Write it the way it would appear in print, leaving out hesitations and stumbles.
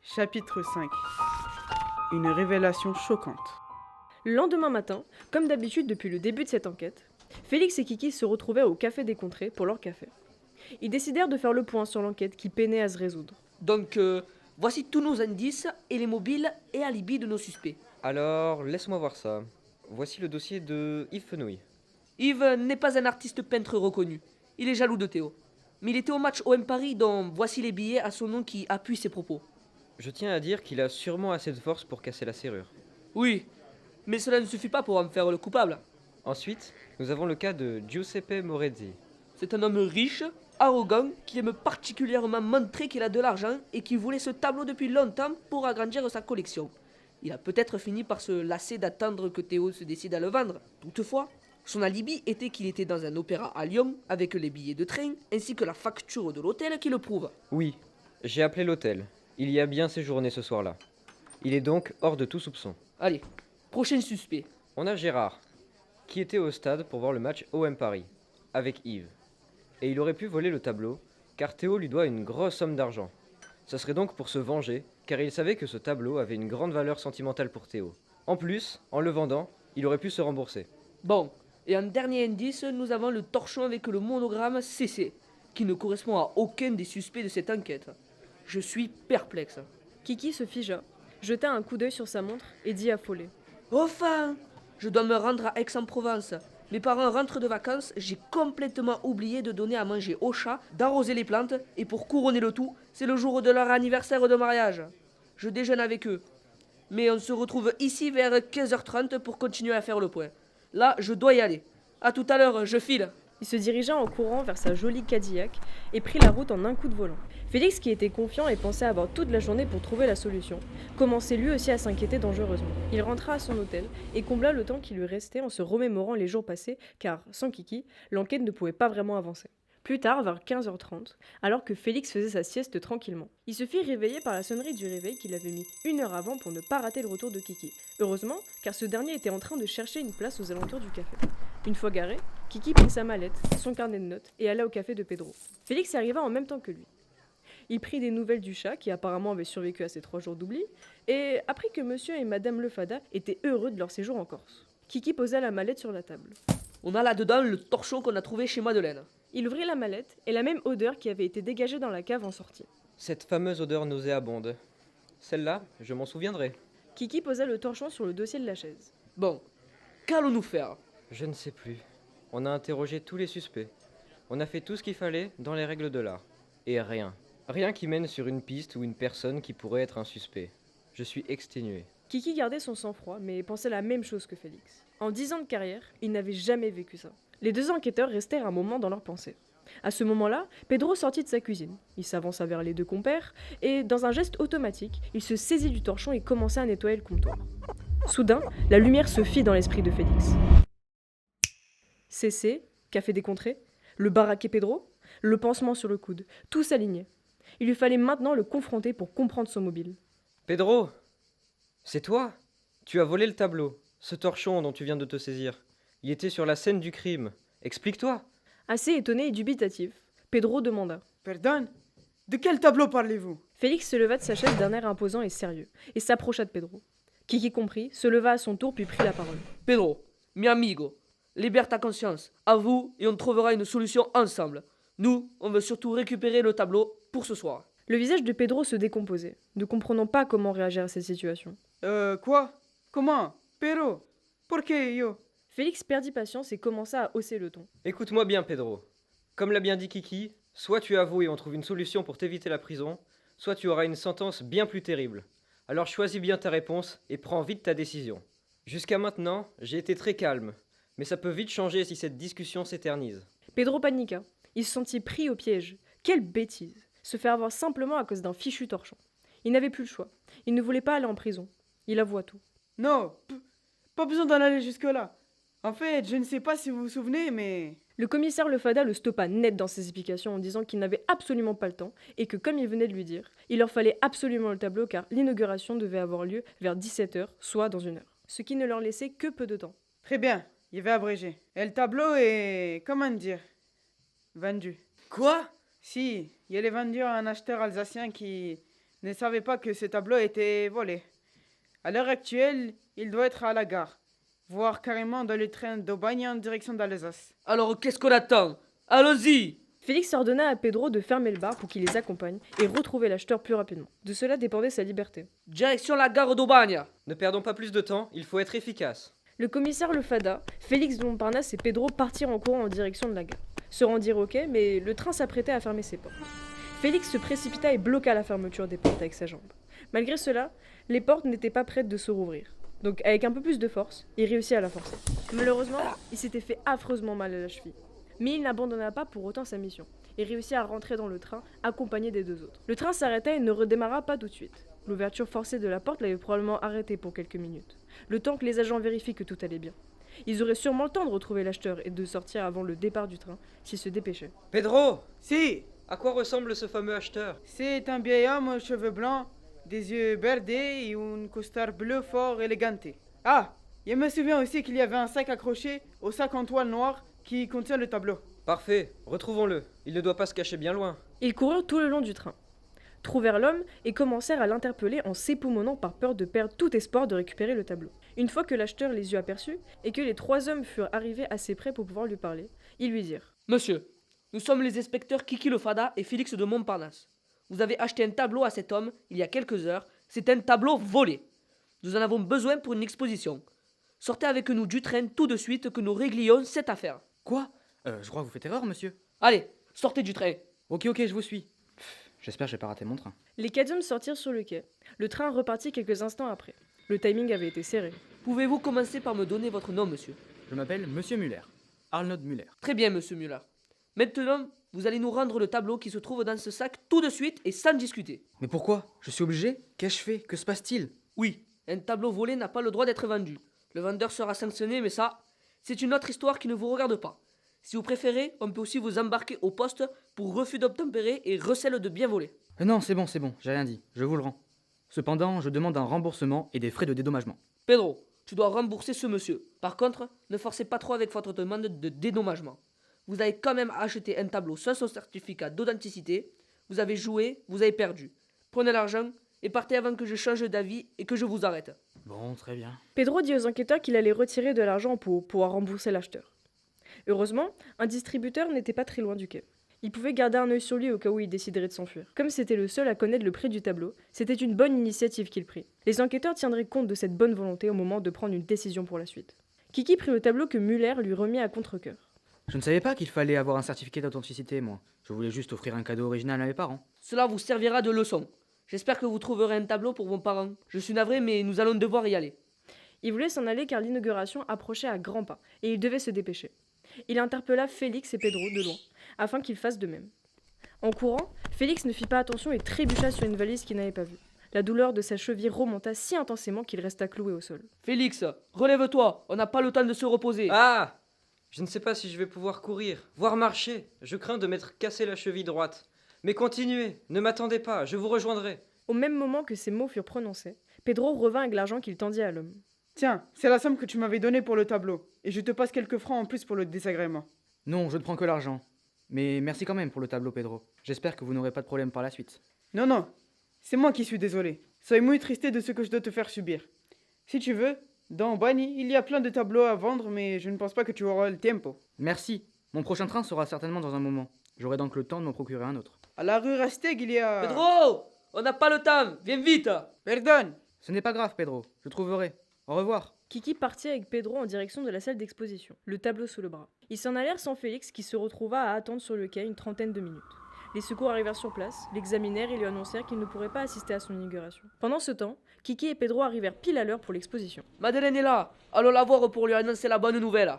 Chapitre 5. Une révélation choquante. Le lendemain matin, comme d'habitude depuis le début de cette enquête, Félix et Kiki se retrouvaient au Café des Contrées pour leur café. Ils décidèrent de faire le point sur l'enquête qui peinait à se résoudre. Donc, voici tous nos indices et les mobiles et alibis de nos suspects. Alors, laisse-moi voir ça. Voici le dossier de Yves Fenouil. Yves n'est pas un artiste peintre reconnu. Il est jaloux de Théo. Mais il était au match OM Paris, dont voici les billets à son nom qui appuient ses propos. Je tiens à dire qu'il a sûrement assez de force pour casser la serrure. Oui, mais cela ne suffit pas pour en faire le coupable. Ensuite, nous avons le cas de Giuseppe Morezzi. C'est un homme riche, arrogant, qui aime particulièrement montrer qu'il a de l'argent et qui voulait ce tableau depuis longtemps pour agrandir sa collection. Il a peut-être fini par se lasser d'attendre que Théo se décide à le vendre. Toutefois, son alibi était qu'il était dans un opéra à Lyon avec les billets de train ainsi que la facture de l'hôtel qui le prouve. Oui, j'ai appelé l'hôtel. Il y a bien séjourné ce soir-là. Il est donc hors de tout soupçon. Allez, prochain suspect. On a Gérard, qui était au stade pour voir le match OM Paris, avec Yves. Et il aurait pu voler le tableau, car Théo lui doit une grosse somme d'argent. Ça serait donc pour se venger, car il savait que ce tableau avait une grande valeur sentimentale pour Théo. En plus, en le vendant, il aurait pu se rembourser. Bon, et en dernier indice, nous avons le torchon avec le monogramme CC, qui ne correspond à aucun des suspects de cette enquête. Je suis perplexe. Kiki se figea, jeta un coup d'œil sur sa montre et dit affolé. Enfin, je dois me rendre à Aix-en-Provence. Mes parents rentrent de vacances, j'ai complètement oublié de donner à manger aux chats, d'arroser les plantes, et pour couronner le tout, c'est le jour de leur anniversaire de mariage. Je déjeune avec eux. Mais on se retrouve ici vers 15h30 pour continuer à faire le point. Là, je dois y aller. À tout à l'heure, je file. Il se dirigea en courant vers sa jolie Cadillac et prit la route en un coup de volant. Félix, qui était confiant et pensait avoir toute la journée pour trouver la solution, commençait lui aussi à s'inquiéter dangereusement. Il rentra à son hôtel et combla le temps qui lui restait en se remémorant les jours passés, car, sans Kiki, l'enquête ne pouvait pas vraiment avancer. Plus tard, vers 15h30, alors que Félix faisait sa sieste tranquillement, il se fit réveiller par la sonnerie du réveil qu'il avait mis 1 heure avant pour ne pas rater le retour de Kiki. Heureusement, car ce dernier était en train de chercher une place aux alentours du café. Une fois garé, Kiki prit sa mallette, son carnet de notes et alla au café de Pedro. Félix arriva en même temps que lui. Il prit des nouvelles du chat, qui apparemment avait survécu à ses 3 jours d'oubli, et apprit que monsieur et madame Lefada étaient heureux de leur séjour en Corse. Kiki posa la mallette sur la table. On a là-dedans le torchon qu'on a trouvé chez Madeleine. Il ouvrit la mallette, et la même odeur qui avait été dégagée dans la cave en sortit. Cette fameuse odeur nauséabonde. Celle-là, je m'en souviendrai. Kiki posa le torchon sur le dossier de la chaise. Bon, qu'allons-nous faire? Je ne sais plus. On a interrogé tous les suspects. On a fait tout ce qu'il fallait dans les règles de l'art. Et rien. Rien qui mène sur une piste ou une personne qui pourrait être un suspect. Je suis exténué. Kiki gardait son sang-froid, mais pensait la même chose que Félix. En 10 ans de carrière, il n'avait jamais vécu ça. Les deux enquêteurs restèrent un moment dans leurs pensées. À ce moment-là, Pedro sortit de sa cuisine. Il s'avança vers les deux compères, et dans un geste automatique, il se saisit du torchon et commença à nettoyer le comptoir. Soudain, la lumière se fit dans l'esprit de Félix. CC, Café des Contrées, le baraquet Pedro, le pansement sur le coude, tout s'alignait. Il lui fallait maintenant le confronter pour comprendre son mobile. Pedro, c'est toi? Tu as volé le tableau, ce torchon dont tu viens de te saisir. Il était sur la scène du crime. Explique-toi. Assez étonné et dubitatif, Pedro demanda. Pardon? De quel tableau parlez-vous? Félix se leva de sa chaise d'un air imposant et sérieux, et s'approcha de Pedro. Kiki comprit, se leva à son tour puis prit la parole. Pedro, mi amigo, libère ta conscience. Avoue et on trouvera une solution ensemble. Nous, on veut surtout récupérer le tableau pour ce soir. Le visage de Pedro se décomposait, ne comprenant pas comment réagir à cette situation. Quoi? Comment? Pero? Pourquoi yo? Félix perdit patience et commença à hausser le ton. Écoute-moi bien, Pedro. Comme l'a bien dit Kiki, soit tu avoues et on trouve une solution pour t'éviter la prison, soit tu auras une sentence bien plus terrible. Alors choisis bien ta réponse et prends vite ta décision. Jusqu'à maintenant, j'ai été très calme, mais ça peut vite changer si cette discussion s'éternise. Pedro paniqua. Il se sentit pris au piège. Quelle bêtise! Se faire avoir simplement à cause d'un fichu torchon. Il n'avait plus le choix. Il ne voulait pas aller en prison. Il avoua tout. Non, pas besoin d'en aller jusque-là. En fait, je ne sais pas si vous vous souvenez, mais... Le commissaire Lefada le stoppa net dans ses explications en disant qu'il n'avait absolument pas le temps et que, comme il venait de lui dire, il leur fallait absolument le tableau car l'inauguration devait avoir lieu vers 17h, soit dans 1 heure. Ce qui ne leur laissait que peu de temps. Très bien, il va abréger. Et le tableau est... comment dire? Vendu. Quoi? Si, il est vendu à un acheteur alsacien qui ne savait pas que ce tableau était volé. À l'heure actuelle, il doit être à la gare, voire carrément dans le train d'Aubagne en direction d'Alsace. Alors qu'est-ce qu'on attend? Allons-y! Félix ordonna à Pedro de fermer le bar pour qu'il les accompagne et retrouver l'acheteur plus rapidement. De cela dépendait sa liberté. Direction la gare d'Aubagne! Ne perdons pas plus de temps, il faut être efficace. Le commissaire le fada, Félix de Montparnasse et Pedro partirent en courant en direction de la gare. Se rendirent au quai, mais le train s'apprêtait à fermer ses portes. Félix se précipita et bloqua la fermeture des portes avec sa jambe. Malgré cela, les portes n'étaient pas prêtes de se rouvrir. Donc avec un peu plus de force, il réussit à la forcer. Malheureusement, il s'était fait affreusement mal à la cheville. Mais il n'abandonna pas pour autant sa mission, et réussit à rentrer dans le train, accompagné des deux autres. Le train s'arrêta et ne redémarra pas tout de suite. L'ouverture forcée de la porte l'avait probablement arrêté pour quelques minutes, le temps que les agents vérifient que tout allait bien. Ils auraient sûrement le temps de retrouver l'acheteur et de sortir avant le départ du train, s'ils se dépêchaient. Pedro! Si, À quoi ressemble ce fameux acheteur? c'est un vieil homme aux cheveux blancs, des yeux berdés et un costard bleu fort éléganté. Ah, je me souviens aussi qu'il y avait un sac accroché au sac en toile noire qui contient le tableau. Parfait, retrouvons-le. Il ne doit pas se cacher bien loin. Ils coururent tout le long du train, trouvèrent l'homme et commencèrent à l'interpeller en s'époumonnant par peur de perdre tout espoir de récupérer le tableau. Une fois que l'acheteur les eut aperçus et que les trois hommes furent arrivés assez près pour pouvoir lui parler, ils lui dirent Monsieur, nous sommes les inspecteurs Kiki le Fada et Félix de Montparnasse. Vous avez acheté un tableau à cet homme il y a quelques heures. C'est un tableau volé. Nous en avons besoin pour une exposition. Sortez avec nous du train tout de suite que nous réglions cette affaire. Quoi? Je crois que vous faites erreur, monsieur. Allez, sortez du train. Ok, je vous suis. J'espère que j'ai pas raté mon train. Les quatre hommes sortirent sur le quai. Le train repartit quelques instants après. Le timing avait été serré. Pouvez-vous commencer par me donner votre nom, monsieur? Je m'appelle Monsieur Muller. Arnold Muller. Très bien, monsieur Muller. Maintenant, vous allez nous rendre le tableau qui se trouve dans ce sac tout de suite et sans discuter. Mais pourquoi? Je suis obligé? Qu'ai-je fait? Que se passe-t-il? Oui, un tableau volé n'a pas le droit d'être vendu. Le vendeur sera sanctionné, mais ça, c'est une autre histoire qui ne vous regarde pas. Si vous préférez, on peut aussi vous embarquer au poste pour refus d'obtempérer et recel de biens volés. Non, c'est bon, j'ai rien dit. Je vous le rends. Cependant, je demande un remboursement et des frais de dédommagement. Pedro, tu dois rembourser ce monsieur. Par contre, ne forcez pas trop avec votre demande de dédommagement. Vous avez quand même acheté un tableau sans son certificat d'authenticité. Vous avez joué, vous avez perdu. Prenez l'argent et partez avant que je change d'avis et que je vous arrête. Bon, très bien. Pedro dit aux enquêteurs qu'il allait retirer de l'argent pour pouvoir rembourser l'acheteur. Heureusement, un distributeur n'était pas très loin du quai. Il pouvait garder un œil sur lui au cas où il déciderait de s'enfuir. Comme c'était le seul à connaître le prix du tableau, c'était une bonne initiative qu'il prit. Les enquêteurs tiendraient compte de cette bonne volonté au moment de prendre une décision pour la suite. Kiki prit le tableau que Muller lui remit à contre-cœur. Je ne savais pas qu'il fallait avoir un certificat d'authenticité, moi. Je voulais juste offrir un cadeau original à mes parents. Cela vous servira de leçon. J'espère que vous trouverez un tableau pour vos parents. Je suis navré, mais nous allons devoir y aller. Il voulait s'en aller car l'inauguration approchait à grands pas, et il devait se dépêcher. Il interpella Félix et Pedro de loin, afin qu'ils fassent de même. En courant, Félix ne fit pas attention et trébucha sur une valise qu'il n'avait pas vue. La douleur de sa cheville remonta si intensément qu'il resta cloué au sol. Félix, relève-toi, on n'a pas le temps de se reposer. Ah! Je ne sais pas si je vais pouvoir courir, voire marcher. Je crains de m'être cassé la cheville droite. Mais continuez, ne m'attendez pas, je vous rejoindrai. Au même moment que ces mots furent prononcés, Pedro revint avec l'argent qu'il tendit à l'homme. Tiens, c'est la somme que tu m'avais donnée pour le tableau, et je te passe quelques francs en plus pour le désagrément. Non, je ne prends que l'argent. Mais merci quand même pour le tableau, Pedro. J'espère que vous n'aurez pas de problème par la suite. Non, c'est moi qui suis désolé. Sois muy tristé de ce que je dois te faire subir. Si tu veux, dans Bani, il y a plein de tableaux à vendre, mais je ne pense pas que tu auras le tempo. Merci. Mon prochain train sera certainement dans un moment. J'aurai donc le temps de m'en procurer un autre. À la rue Rasteg, il y a... Pedro, on n'a pas le temps, viens vite. Pardonne. Ce n'est pas grave, Pedro. Je trouverai. Au revoir. Kiki partit avec Pedro en direction de la salle d'exposition, le tableau sous le bras. Ils s'en allèrent sans Félix qui se retrouva à attendre sur le quai une trentaine de minutes. Les secours arrivèrent sur place, l'examinèrent et lui annoncèrent qu'il ne pourrait pas assister à son inauguration. Pendant ce temps, Kiki et Pedro arrivèrent pile à l'heure pour l'exposition. Madeleine est là, allons la voir pour lui annoncer la bonne nouvelle.